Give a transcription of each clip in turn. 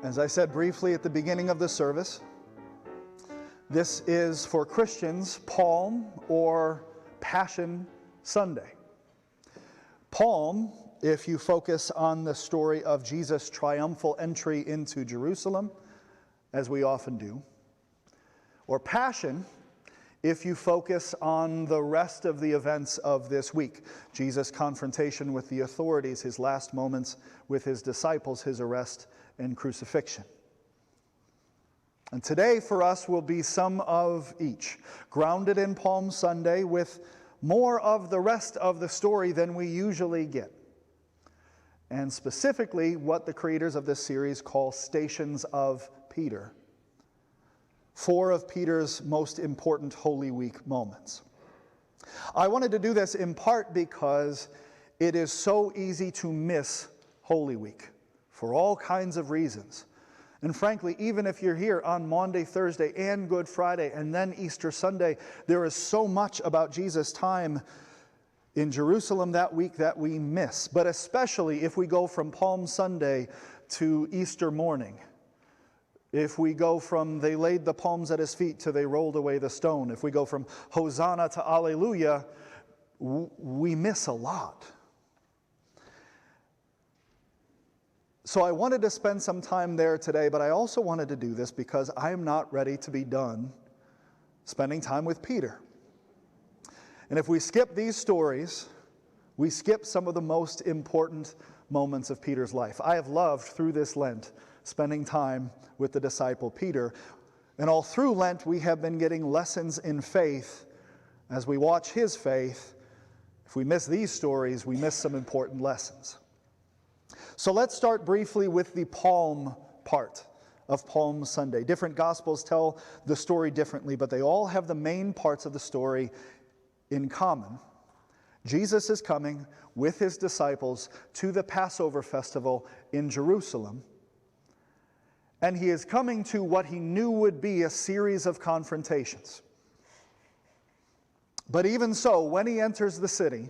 As I said briefly at the beginning of the service, this is for Christians Palm or Passion Sunday. Palm, if you focus on the story of Jesus' triumphal entry into Jerusalem, as we often do. Or Passion, if you focus on the rest of the events of this week. Jesus' confrontation with the authorities, his last moments with his disciples, his arrest and crucifixion. And today for us will be some of each, grounded in Palm Sunday with more of the rest of the story than we usually get. And specifically what the creators of this series call Stations of Peter. 4 of Peter's most important Holy Week moments. I wanted to do this in part because it is so easy to miss Holy Week for all kinds of reasons. And frankly, even if you're here on Maundy, Thursday, and Good Friday, and then Easter Sunday, there is so much about Jesus' time in Jerusalem that week that we miss. But especially if we go from Palm Sunday to Easter morning. If we go from they laid the palms at his feet to they rolled away the stone. If we go from Hosanna to Alleluia, we miss a lot. So I wanted to spend some time there today, but I also wanted to do this because I am not ready to be done spending time with Peter. And if we skip these stories, we skip some of the most important moments of Peter's life. I have loved through this Lent spending time with the disciple Peter. And all through Lent, we have been getting lessons in faith as we watch his faith. If we miss these stories, we miss some important lessons. So let's start briefly with the Palm part of Palm Sunday. Different Gospels tell the story differently, but they all have the main parts of the story in common. Jesus is coming with his disciples to the Passover festival in Jerusalem. And he is coming to what he knew would be a series of confrontations. But even so, when he enters the city,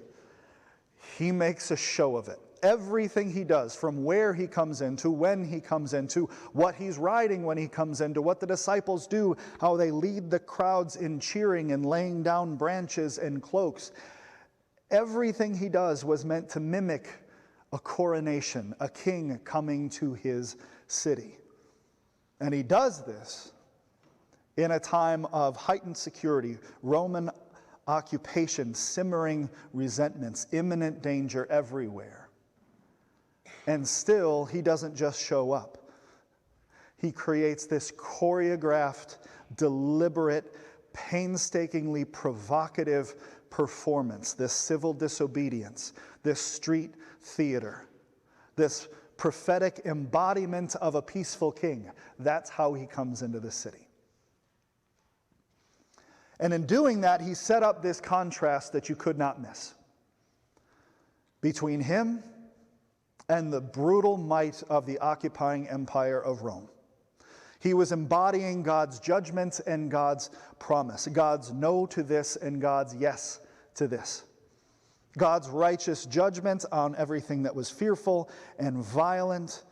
he makes a show of it. Everything he does, from where he comes in, to when he comes in, to what he's riding when he comes in, to what the disciples do, how they lead the crowds in cheering and laying down branches and cloaks. Everything he does was meant to mimic a coronation, a king coming to his city. And he does this in a time of heightened security, Roman occupation, simmering resentments, imminent danger everywhere. And still, he doesn't just show up. He creates this choreographed, deliberate, painstakingly provocative performance, this civil disobedience, this street theater, this prophetic embodiment of a peaceful king. That's how he comes into the city. And in doing that, he set up this contrast that you could not miss between him and the brutal might of the occupying empire of Rome. He was embodying God's judgment and God's promise, God's no to this and God's yes to this. God's righteous judgment on everything that was fearful and violent.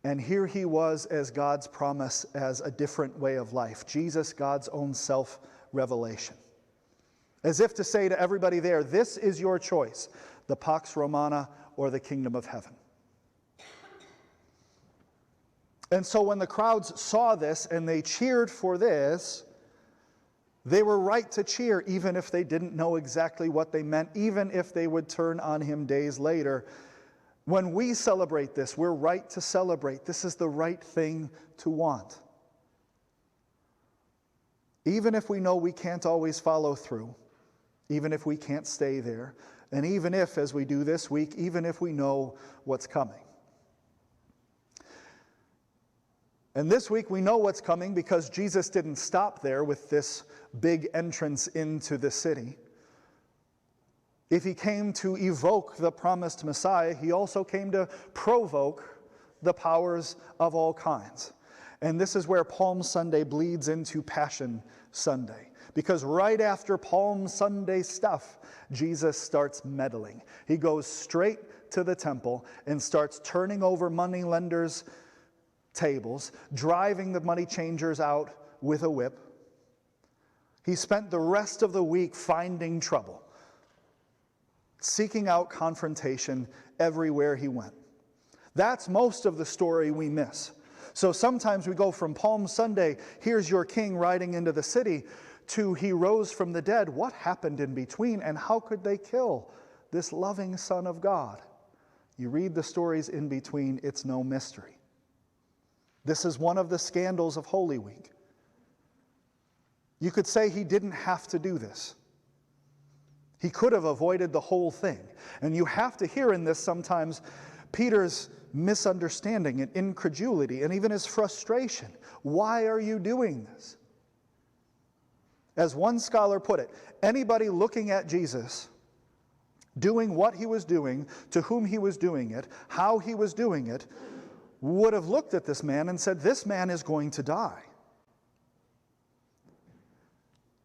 And here he was as God's promise, as a different way of life. Jesus, God's own self-revelation. As if to say to everybody there, this is your choice, the Pax Romana or the kingdom of heaven. And so when the crowds saw this and they cheered for this, they were right to cheer, even if they didn't know exactly what they meant, even if they would turn on him days later. When we celebrate this, we're right to celebrate. This is the right thing to want. Even if we know we can't always follow through, even if we can't stay there, and even if, as we do this week, even if we know what's coming. And this week we know what's coming because Jesus didn't stop there with this big entrance into the city. If he came to evoke the promised Messiah, he also came to provoke the powers of all kinds. And this is where Palm Sunday bleeds into Passion Sunday. Because right after Palm Sunday stuff, Jesus starts meddling. He goes straight to the temple and starts turning over moneylenders' tables, driving the money changers out with a whip. He spent the rest of the week finding trouble, seeking out confrontation everywhere he went. That's most of the story we miss. So sometimes we go from Palm Sunday, here's your king riding into the city, to he rose from the dead. What happened in between, and how could they kill this loving Son of God? You read the stories in between, it's no mystery. This is one of the scandals of Holy Week. You could say he didn't have to do this. He could have avoided the whole thing. And you have to hear in this sometimes Peter's misunderstanding and incredulity and even his frustration. Why are you doing this? As one scholar put it, anybody looking at Jesus doing what he was doing, to whom he was doing it, how he was doing it, would have looked at this man and said, this man is going to die.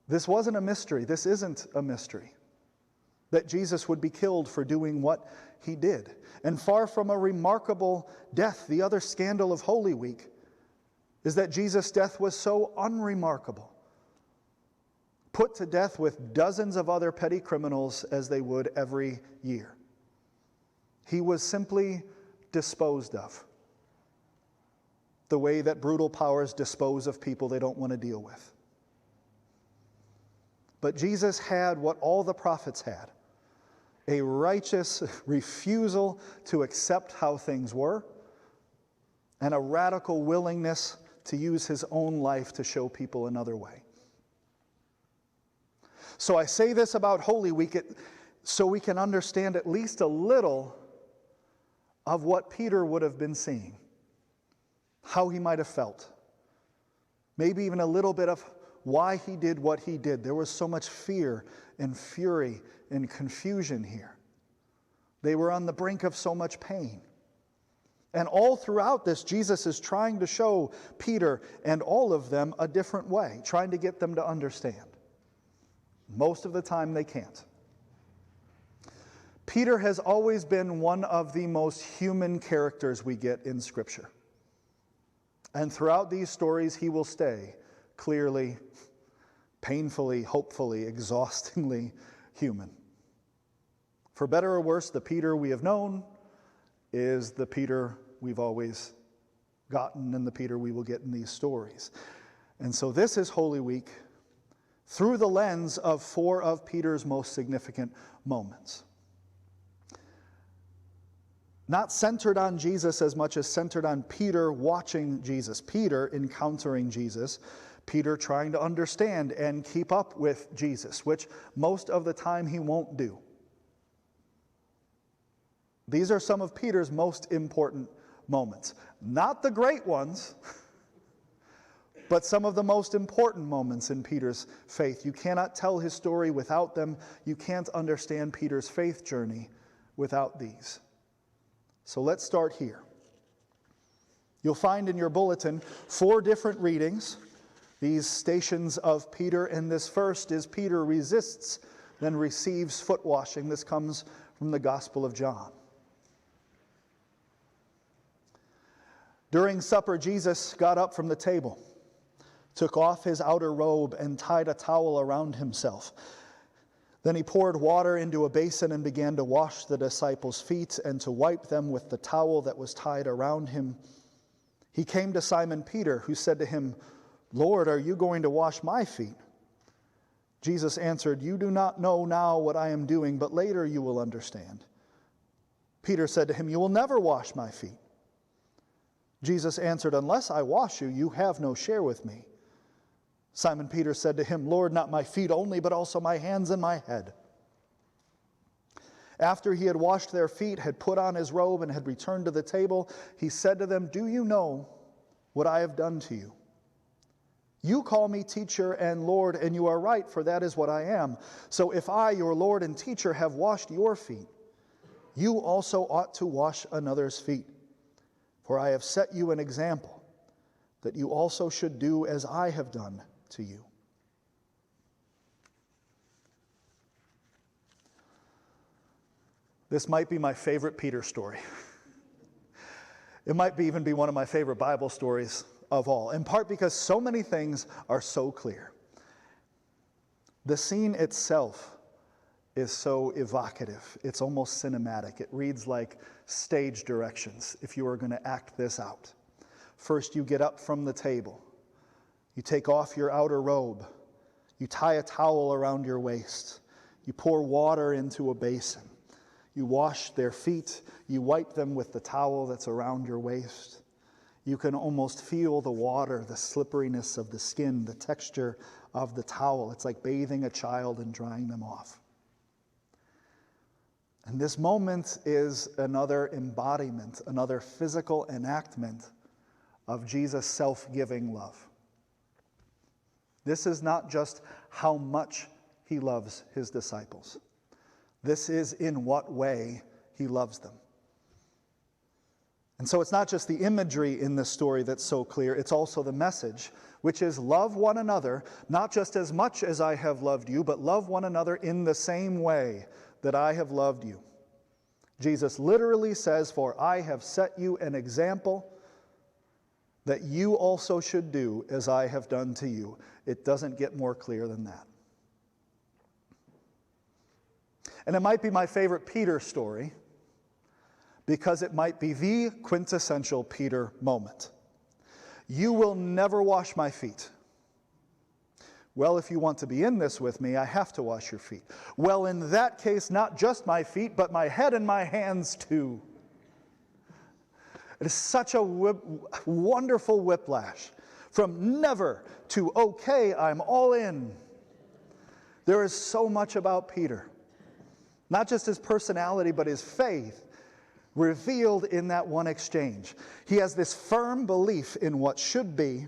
This wasn't a mystery. This isn't a mystery, that Jesus would be killed for doing what he did. And far from a remarkable death, the other scandal of Holy Week is that Jesus' death was so unremarkable. Put to death with dozens of other petty criminals as they would every year. He was simply disposed of, the way that brutal powers dispose of people they don't want to deal with. But Jesus had what all the prophets had: a righteous refusal to accept how things were, and a radical willingness to use his own life to show people another way. So I say this about Holy Week so we can understand at least a little of what Peter would have been seeing, how he might have felt, maybe even a little bit of why he did what he did. There was so much fear and fury and confusion here. They were on the brink of so much pain. And all throughout this, Jesus is trying to show Peter and all of them a different way, trying to get them to understand. Most of the time they can't. Peter has always been one of the most human characters we get in Scripture. And throughout these stories, he will stay clearly, painfully, hopefully, exhaustingly human. For better or worse, the Peter we have known is the Peter we've always gotten and the Peter we will get in these stories. And so this is Holy Week through the lens of 4 of Peter's most significant moments. Not centered on Jesus as much as centered on Peter watching Jesus, Peter encountering Jesus, Peter trying to understand and keep up with Jesus, which most of the time he won't do. These are some of Peter's most important moments. Not the great ones, but some of the most important moments in Peter's faith. You cannot tell his story without them. You can't understand Peter's faith journey without these. So let's start here. You'll find in your bulletin 4 different readings, these stations of Peter, and this first is Peter resists, then receives foot washing. This comes from the Gospel of John. During supper, Jesus got up from the table, took off his outer robe, and tied a towel around himself. Then he poured water into a basin and began to wash the disciples' feet and to wipe them with the towel that was tied around him. He came to Simon Peter, who said to him, "Lord, are you going to wash my feet?" Jesus answered, "You do not know now what I am doing, but later you will understand." Peter said to him, "You will never wash my feet." Jesus answered, "Unless I wash you, you have no share with me." Simon Peter said to him, "Lord, not my feet only, but also my hands and my head." After he had washed their feet, had put on his robe, and had returned to the table, he said to them, "Do you know what I have done to you? You call me teacher and Lord, and you are right, for that is what I am. So if I, your Lord and teacher, have washed your feet, you also ought to wash another's feet. For I have set you an example, that you also should do as I have done to you." This might be my favorite Peter story. It might even be one of my favorite Bible stories of all, in part because so many things are so clear. The scene itself is so evocative. It's almost cinematic. It reads like stage directions if you were going to act this out. First, you get up from the table. You take off your outer robe. You tie a towel around your waist. You pour water into a basin. You wash their feet. You wipe them with the towel that's around your waist. You can almost feel the water, the slipperiness of the skin, the texture of the towel. It's like bathing a child and drying them off. And this moment is another embodiment, another physical enactment of Jesus' self-giving love. This is not just how much he loves his disciples. This is in what way he loves them. And so it's not just the imagery in this story that's so clear, it's also the message, which is love one another, not just as much as I have loved you, but love one another in the same way that I have loved you. Jesus literally says, "For I have set you an example that you also should do as I have done to you." It doesn't get more clear than that. And it might be my favorite Peter story because it might be the quintessential Peter moment. "You will never wash my feet." "Well, if you want to be in this with me, I have to wash your feet." "Well, in that case, not just my feet, but my head and my hands too." It is such a wonderful whiplash from never to okay, I'm all in. There is so much about Peter, not just his personality, but his faith, revealed in that one exchange. He has this firm belief in what should be,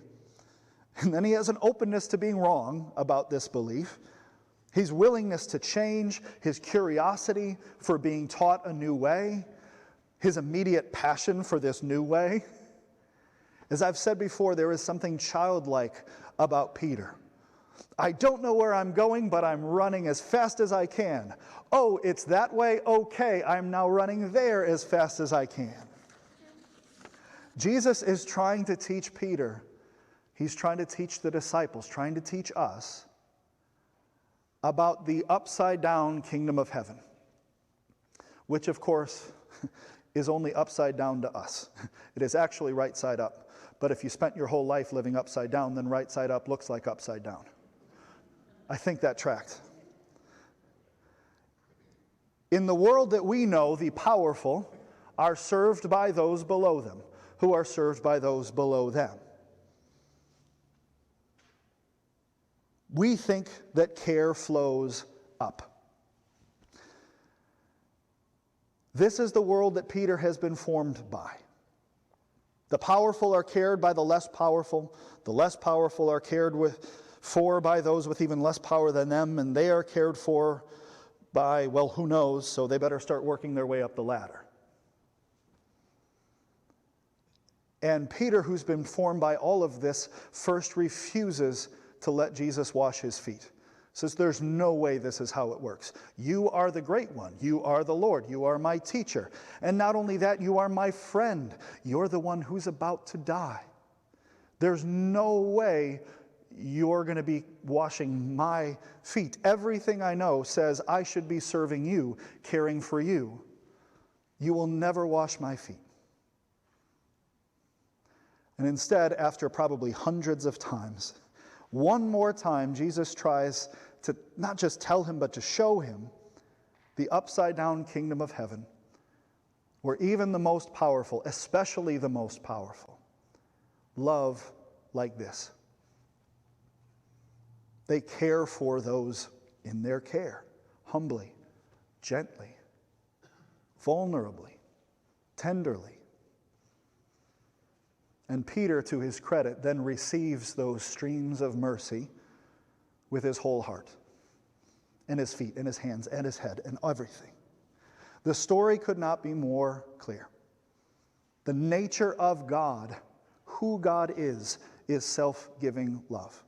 and then he has an openness to being wrong about this belief. His willingness to change, his curiosity for being taught a new way, his immediate passion for this new way. As I've said before, there is something childlike about Peter. "I don't know where I'm going, but I'm running as fast as I can. Oh, it's that way? Okay, I'm now running there as fast as I can." Jesus is trying to teach Peter. He's trying to teach the disciples, trying to teach us about the upside-down kingdom of heaven, which, of course, is only upside down to us. It is actually right side up. But if you spent your whole life living upside down, then right side up looks like upside down. I think that tracked. In the world that we know, the powerful are served by those below them, who are served by those below them. We think that care flows up. This is the world that Peter has been formed by. The powerful are cared by the less powerful are cared for by those with even less power than them, and they are cared for by, well, who knows, so they better start working their way up the ladder. And Peter, who's been formed by all of this, first refuses to let Jesus wash his feet. Says, "There's no way this is how it works. You are the great one. You are the Lord. You are my teacher. And not only that, you are my friend. You're the one who's about to die. There's no way you're going to be washing my feet. Everything I know says I should be serving you, caring for you. You will never wash my feet." And instead, after probably hundreds of times, one more time, Jesus tries to not just tell him, but to show him the upside-down kingdom of heaven, where even the most powerful, especially the most powerful, love like this. They care for those in their care, humbly, gently, vulnerably, tenderly. And Peter, to his credit, then receives those streams of mercy with his whole heart, and his feet, and his hands, and his head, and everything. The story could not be more clear. The nature of God, who God is self-giving love.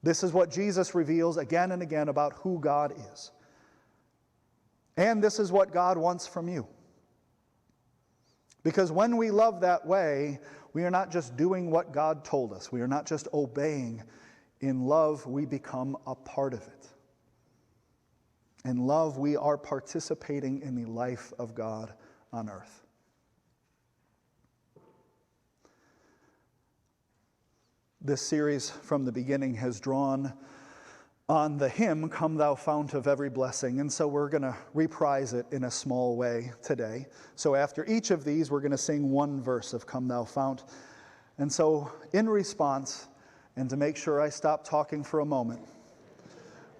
This is what Jesus reveals again and again about who God is. And this is what God wants from you. Because when we love that way, we are not just doing what God told us. We are not just obeying. In love, we become a part of it. In love, we are participating in the life of God on earth. This series from the beginning has drawn on the hymn, Come Thou Fount of Every Blessing, and so we're going to reprise it in a small way today. So after each of these, we're going to sing one verse of Come Thou Fount. And so in response, and to make sure I stop talking for a moment,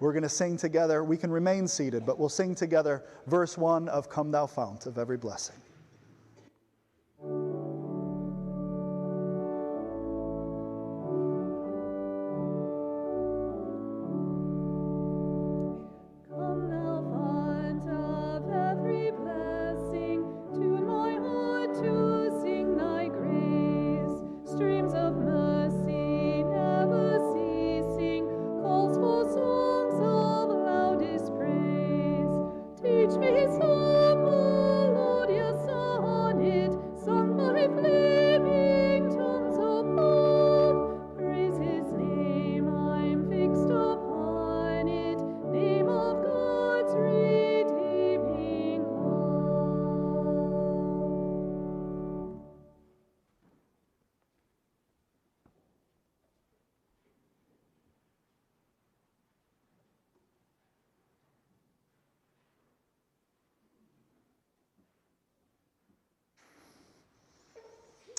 we're going to sing together. We can remain seated, but we'll sing together verse 1 of Come Thou Fount of Every Blessing.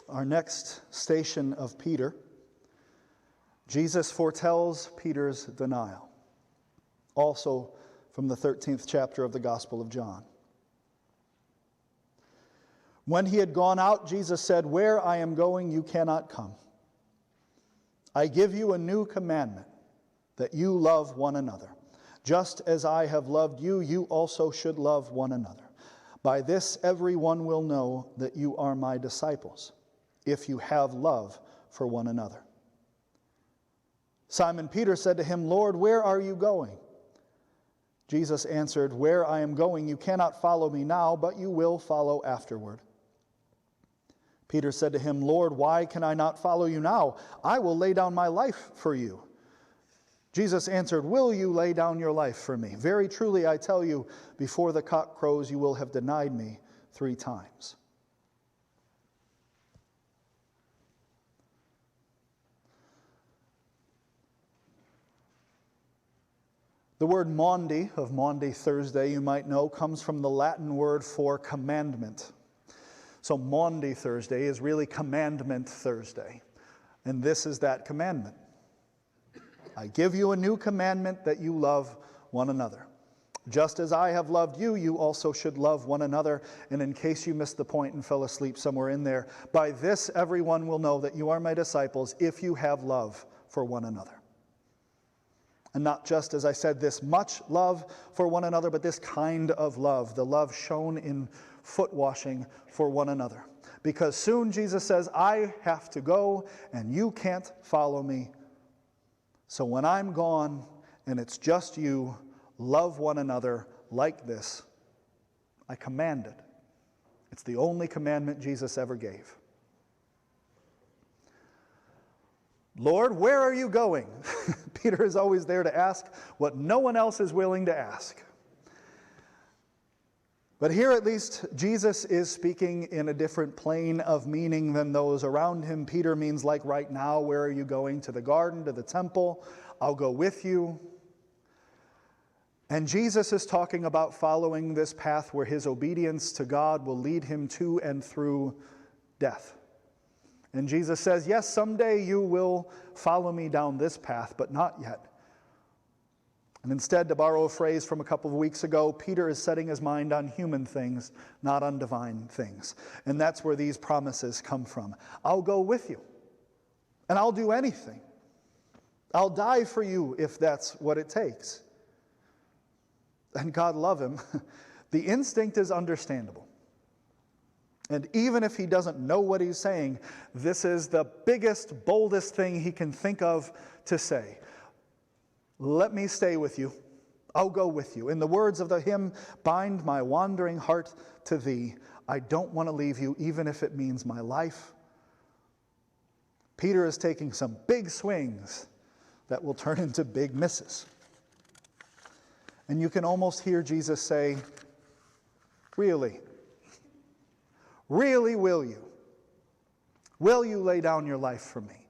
Our next station of Peter, Jesus foretells Peter's denial, also from the 13th chapter of the Gospel of John. When he had gone out, Jesus said, "Where I am going, you cannot come. I give you a new commandment, that you love one another. Just as I have loved you, you also should love one another. By this everyone will know that you are my disciples, if you have love for one another." Simon Peter said to him, "Lord, where are you going?" Jesus answered, "Where I am going, you cannot follow me now, but you will follow afterward." Peter said to him, "Lord, why can I not follow you now? I will lay down my life for you." Jesus answered, "Will you lay down your life for me? Very truly I tell you, before the cock crows, you will have denied me 3 times." The word Maundy, of Maundy Thursday, you might know, comes from the Latin word for commandment. So Maundy Thursday is really Commandment Thursday. And this is that commandment. I give you a new commandment, that you love one another. Just as I have loved you, you also should love one another. And in case you missed the point and fell asleep somewhere in there, by this everyone will know that you are my disciples, if you have love for one another. And not just, as I said, this much love for one another, but this kind of love, the love shown in foot washing for one another. Because soon Jesus says, I have to go and you can't follow me. So when I'm gone and it's just you, love one another like this. I command it. It's the only commandment Jesus ever gave. Lord, where are you going? Peter is always there to ask what no one else is willing to ask. But here at least, Jesus is speaking in a different plane of meaning than those around him. Peter means like right now, where are you going? To the garden, to the temple? I'll go with you. And Jesus is talking about following this path where his obedience to God will lead him to and through death. And Jesus says, yes, someday you will follow me down this path, but not yet. And instead, to borrow a phrase from a couple of weeks ago, Peter is setting his mind on human things, not on divine things. And that's where these promises come from. I'll go with you, and I'll do anything. I'll die for you if that's what it takes. And God love him. The instinct is understandable. And even if he doesn't know what he's saying, this is the biggest, boldest thing he can think of to say. Let me stay with you. I'll go with you. In the words of the hymn, bind my wandering heart to thee. I don't want to leave you, even if it means my life. Peter is taking some big swings that will turn into big misses. And you can almost hear Jesus say, really? Really, will you? Will you lay down your life for me?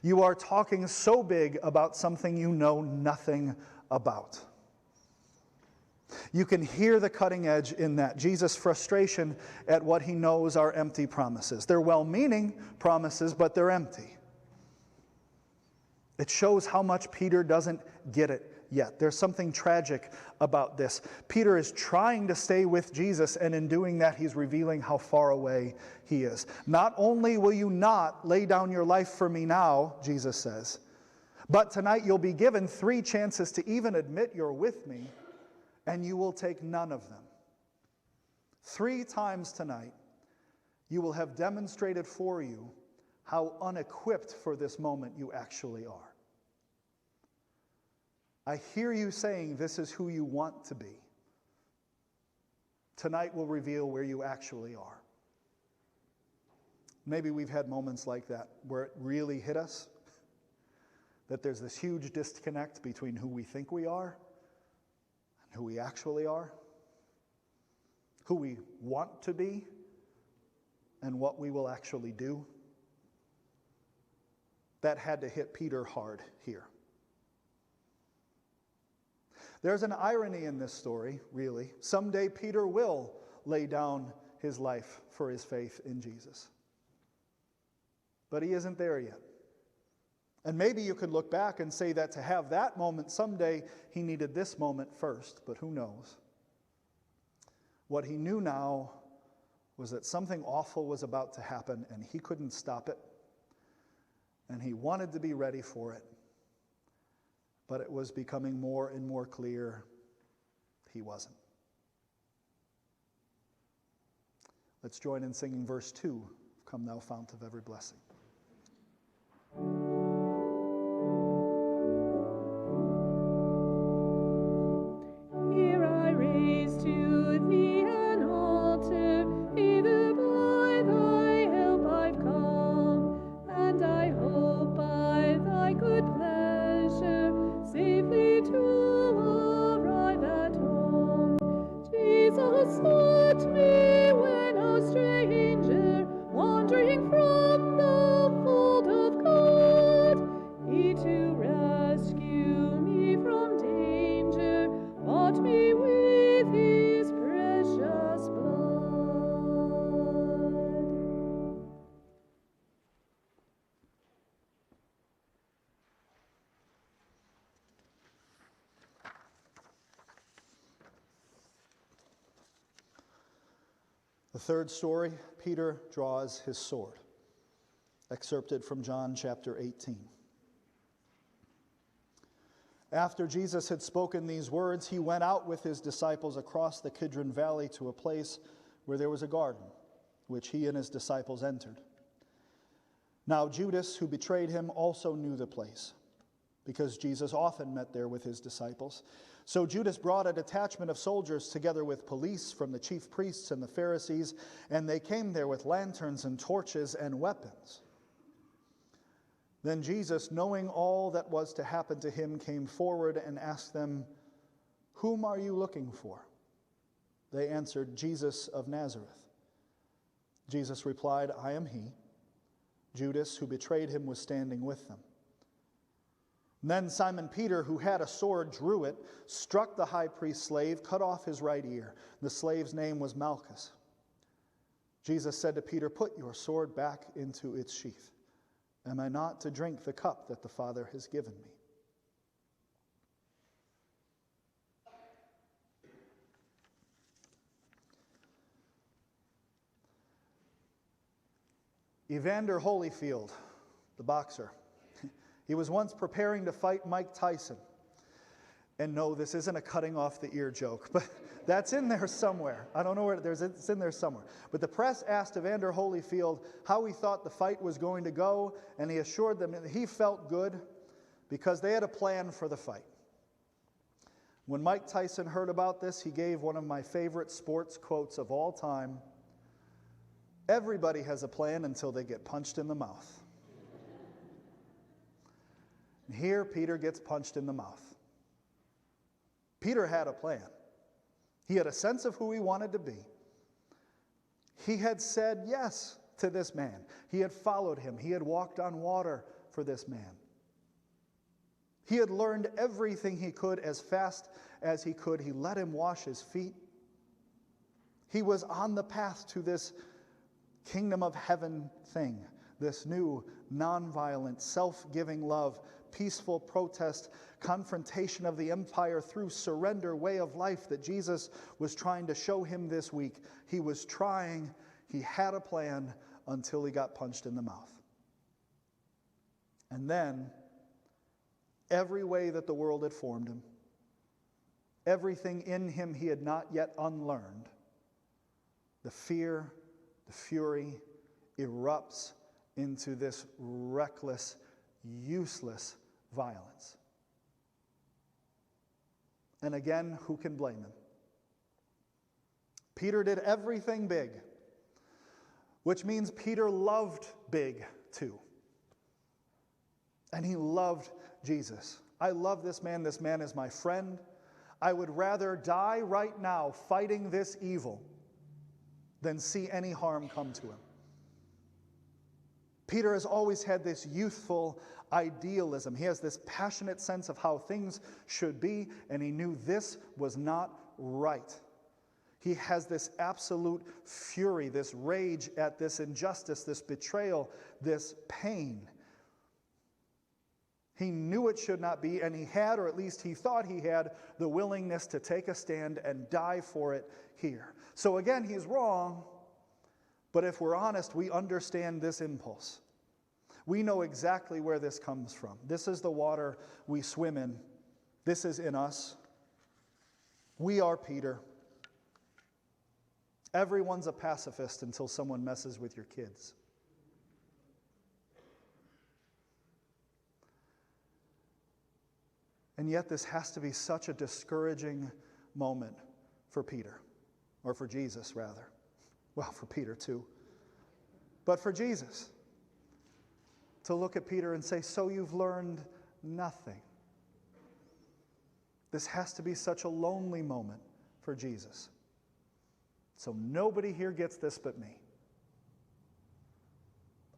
You are talking so big about something you know nothing about. You can hear the cutting edge in that. Jesus' frustration at what he knows are empty promises. They're well-meaning promises, but they're empty. It shows how much Peter doesn't get it yet. There's something tragic about this. Peter is trying to stay with Jesus, and in doing that, he's revealing how far away he is. Not only will you not lay down your life for me now, Jesus says, but tonight you'll be given 3 chances to even admit you're with me, and you will take none of them. 3 times tonight, you will have demonstrated for you how unequipped for this moment you actually are. I hear you saying this is who you want to be. Tonight will reveal where you actually are. Maybe we've had moments like that where it really hit us, that there's this huge disconnect between who we think we are and who we actually are, who we want to be and what we will actually do. That had to hit Peter hard here. There's an irony in this story, really. Someday Peter will lay down his life for his faith in Jesus. But he isn't there yet. And maybe you could look back and say that to have that moment someday, he needed this moment first, but who knows? What he knew now was that something awful was about to happen, and he couldn't stop it. And he wanted to be ready for it. But it was becoming more and more clear he wasn't. Let's join in singing verse 2, Come Thou Fount of Every Blessing. Here I raise to thee an altar, hither by thy help I've come, and I hope by thy good pleasure safely to arrive at home. Jesus sought me when a stranger, wandering from the fold of God. He to rescue me from danger bought me with his precious blood. The third story, Peter draws his sword, excerpted from John chapter 18. After Jesus had spoken these words, he went out with his disciples across the Kidron Valley to a place where there was a garden, which he and his disciples entered. Now Judas, who betrayed him, also knew the place, because Jesus often met there with his disciples. So Judas brought a detachment of soldiers together with police from the chief priests and the Pharisees, and they came there with lanterns and torches and weapons. Then Jesus, knowing all that was to happen to him, came forward and asked them, "Whom are you looking for?" They answered, "Jesus of Nazareth." Jesus replied, "I am he." Judas, who betrayed him, was standing with them. Then Simon Peter, who had a sword, drew it, struck the high priest's slave, cut off his right ear. The slave's name was Malchus. Jesus said to Peter, "Put your sword back into its sheath. Am I not to drink the cup that the Father has given me?" Evander Holyfield, the boxer, he was once preparing to fight Mike Tyson. And no, this isn't a cutting off the ear joke, but that's in there somewhere. I don't know where it's in there somewhere. But the press asked Evander Holyfield how he thought the fight was going to go, and he assured them that he felt good because they had a plan for the fight. When Mike Tyson heard about this, he gave one of my favorite sports quotes of all time. Everybody has a plan until they get punched in the mouth. And here Peter gets punched in the mouth. Peter had a plan. He had a sense of who he wanted to be. He had said yes to this man. He had followed him. He had walked on water for this man. He had learned everything he could as fast as he could. He let him wash his feet. He was on the path to this kingdom of heaven thing, this new, nonviolent, self-giving love, peaceful protest, confrontation of the empire through surrender way of life that Jesus was trying to show him this week. He was trying, he had a plan until he got punched in the mouth. And then, every way that the world had formed him, everything in him he had not yet unlearned, the fear, the fury erupts into this reckless, useless violence. And again, who can blame him? Peter did everything big, which means Peter loved big too. And he loved Jesus. I love this man. This man is my friend. I would rather die right now fighting this evil than see any harm come to him. Peter has always had this youthful idealism. He has this passionate sense of how things should be, and he knew this was not right. He has this absolute fury, this rage at this injustice, this betrayal, this pain. He knew it should not be, and he had, or at least he thought he had, the willingness to take a stand and die for it here. So again, he's wrong, but if we're honest, we understand this impulse. We know exactly where this comes from. This is the water we swim in. This is in us. We are Peter. Everyone's a pacifist until someone messes with your kids. And yet this has to be such a discouraging moment for Peter, or for Jesus rather. Well, for Peter too. But for Jesus, to look at Peter and say, so you've learned nothing. This has to be such a lonely moment for Jesus. So nobody here gets this but me.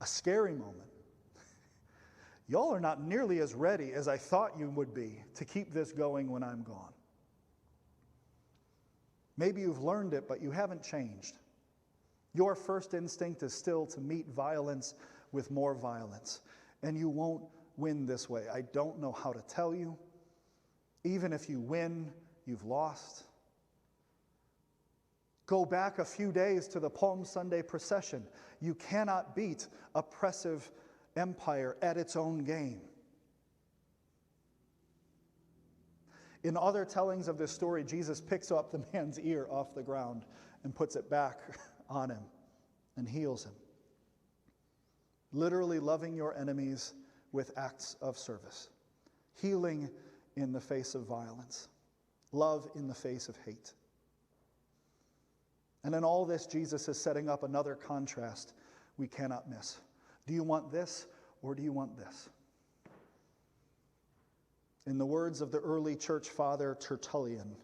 A scary moment. Y'all are not nearly as ready as I thought you would be to keep this going when I'm gone. Maybe you've learned it, but you haven't changed. Your first instinct is still to meet violence with more violence. And you won't win this way. I don't know how to tell you. Even if you win, you've lost. Go back a few days to the Palm Sunday procession. You cannot beat oppressive empire at its own game. In other tellings of this story, Jesus picks up the man's ear off the ground and puts it back on him and heals him. Literally loving your enemies with acts of service. Healing in the face of violence. Love in the face of hate. And in all this, Jesus is setting up another contrast we cannot miss. Do you want this or do you want this? In the words of the early church father Tertullian,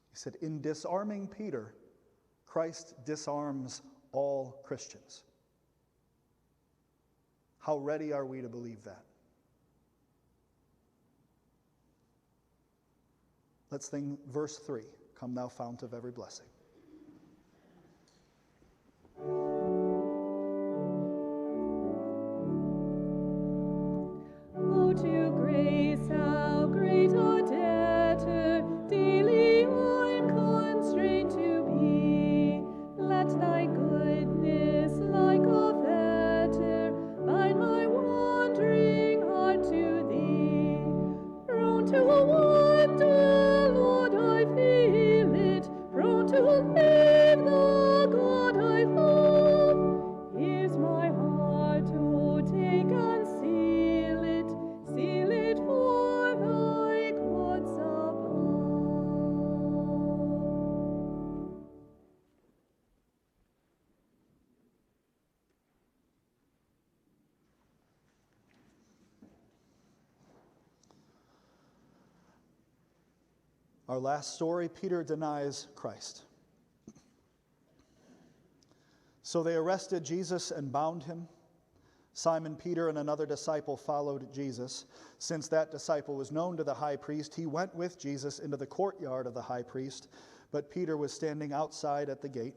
he said, in disarming Peter, Christ disarms all Christians. How ready are we to believe that? Let's sing verse 3. Come thou fount of every blessing. Oh, to grace, how great a debtor daily I'm constrained to be. Let thy goodness, like a fetter, bind my wandering heart to thee. Prone to wonder, Lord, I feel it, prone to Our last story, Peter denies Christ. So they arrested Jesus and bound him. Simon Peter and another disciple followed Jesus. Since that disciple was known to the high priest, he went with Jesus into the courtyard of the high priest, but Peter was standing outside at the gate.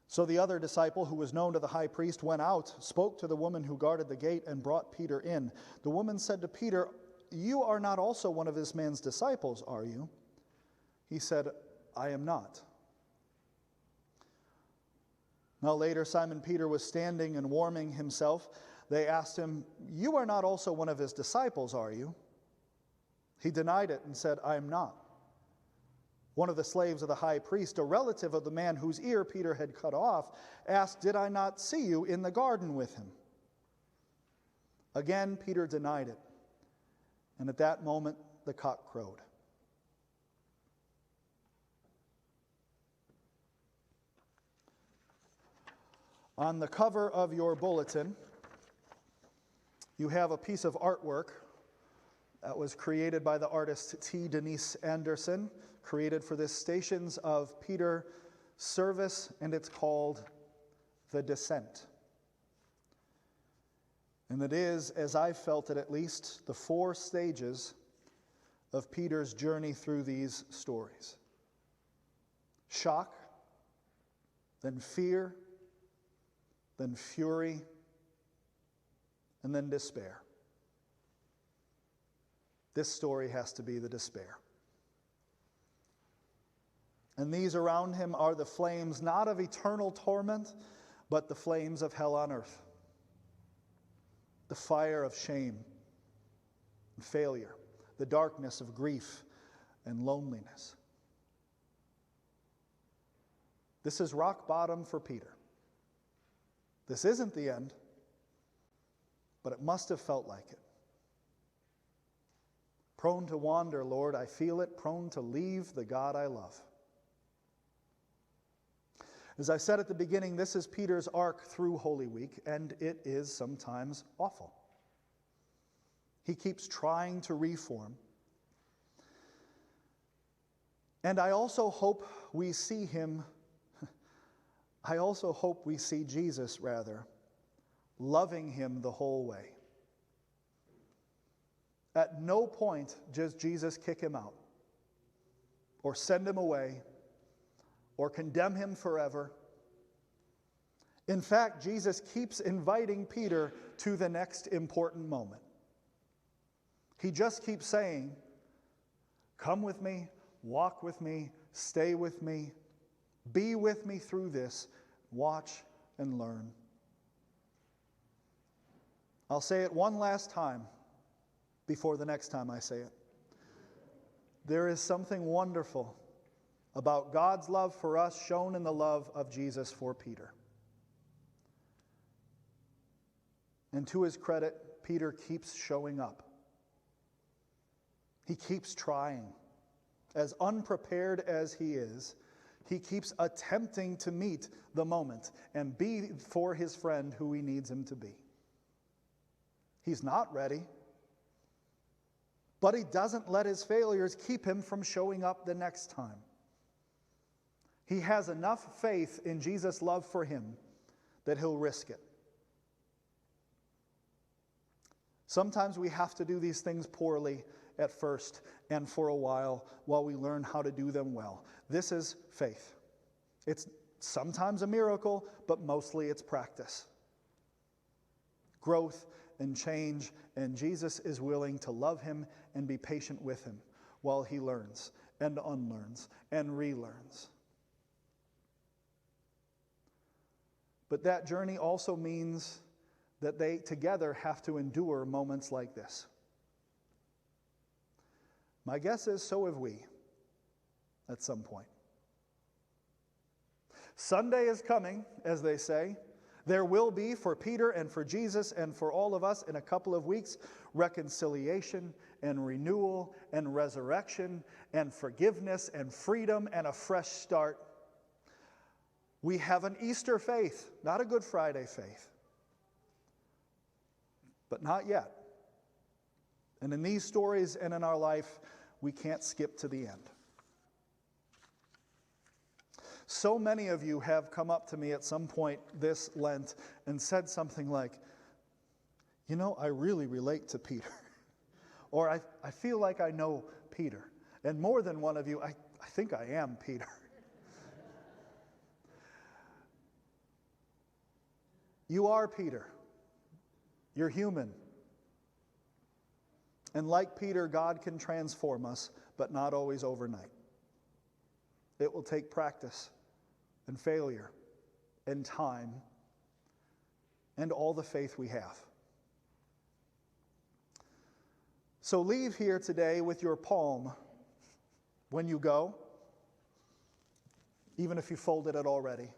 So the other disciple, who was known to the high priest, went out, spoke to the woman who guarded the gate, and brought Peter in. The woman said to Peter, "You are not also one of this man's disciples, are you?" He said, "I am not." Now later, Simon Peter was standing and warming himself. They asked him, "You are not also one of his disciples, are you?" He denied it and said, "I am not." One of the slaves of the high priest, a relative of the man whose ear Peter had cut off, asked, "Did I not see you in the garden with him?" Again, Peter denied it. And at that moment, the cock crowed. On the cover of your bulletin, you have a piece of artwork that was created by the artist T. Denise Anderson, created for this Stations of Peter service, and it's called The Descent. And it is, as I felt it at least, the 4 stages of Peter's journey through these stories. Shock, then fear, then fury, and then despair. This story has to be the despair. And these around him are the flames not of eternal torment, but the flames of hell on earth. The fire of shame and failure, the darkness of grief and loneliness. This is rock bottom for Peter. This isn't the end, but it must have felt like it. Prone to wander, Lord, I feel it, prone to leave the God I love. As I said at the beginning, this is Peter's arc through Holy Week, and it is sometimes awful. He keeps trying to reform. And I also hope we see Jesus, loving him the whole way. At no point does Jesus kick him out, or send him away, or condemn him forever. In fact, Jesus keeps inviting Peter to the next important moment. He just keeps saying, "Come with me, walk with me, stay with me, be with me through this, watch and learn." I'll say it one last time before the next time I say it. There is something wonderful about God's love for us shown in the love of Jesus for Peter. And to his credit, Peter keeps showing up. He keeps trying. As unprepared as he is, he keeps attempting to meet the moment and be for his friend who he needs him to be. He's not ready, but he doesn't let his failures keep him from showing up the next time. He has enough faith in Jesus' love for him that he'll risk it. Sometimes we have to do these things poorly at first and for a while we learn how to do them well. This is faith. It's sometimes a miracle, but mostly it's practice. Growth and change, and Jesus is willing to love him and be patient with him while he learns and unlearns and relearns. But that journey also means that they together have to endure moments like this. My guess is so have we at some point. Sunday is coming, as they say. There will be, for Peter and for Jesus and for all of us in a couple of weeks, reconciliation and renewal and resurrection and forgiveness and freedom and a fresh start. We have an Easter faith, not a Good Friday faith. But not yet. And in these stories and in our life, we can't skip to the end. So many of you have come up to me at some point this Lent and said something like, I really relate to Peter. Or I feel like I know Peter. And more than one of you, I think I am Peter. You are Peter. You're human. And like Peter, God can transform us, but not always overnight. It will take practice and failure and time and all the faith we have. So leave here today with your palm when you go, even if you folded it already,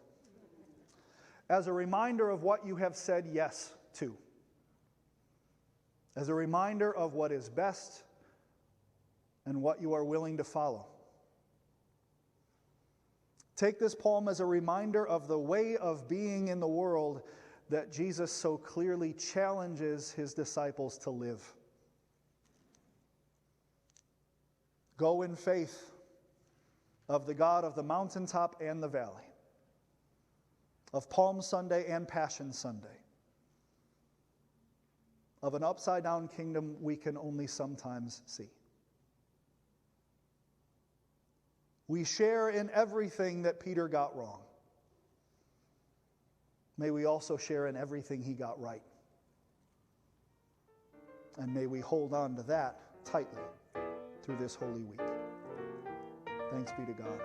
as a reminder of what you have said yes to, as a reminder of what is best and what you are willing to follow. Take this palm as a reminder of the way of being in the world that Jesus so clearly challenges his disciples to live. Go in faith of the God of the mountaintop and the valley, of Palm Sunday and Passion Sunday, of an upside-down kingdom we can only sometimes see. We share in everything that Peter got wrong. May we also share in everything he got right. And may we hold on to that tightly through this Holy Week. Thanks be to God.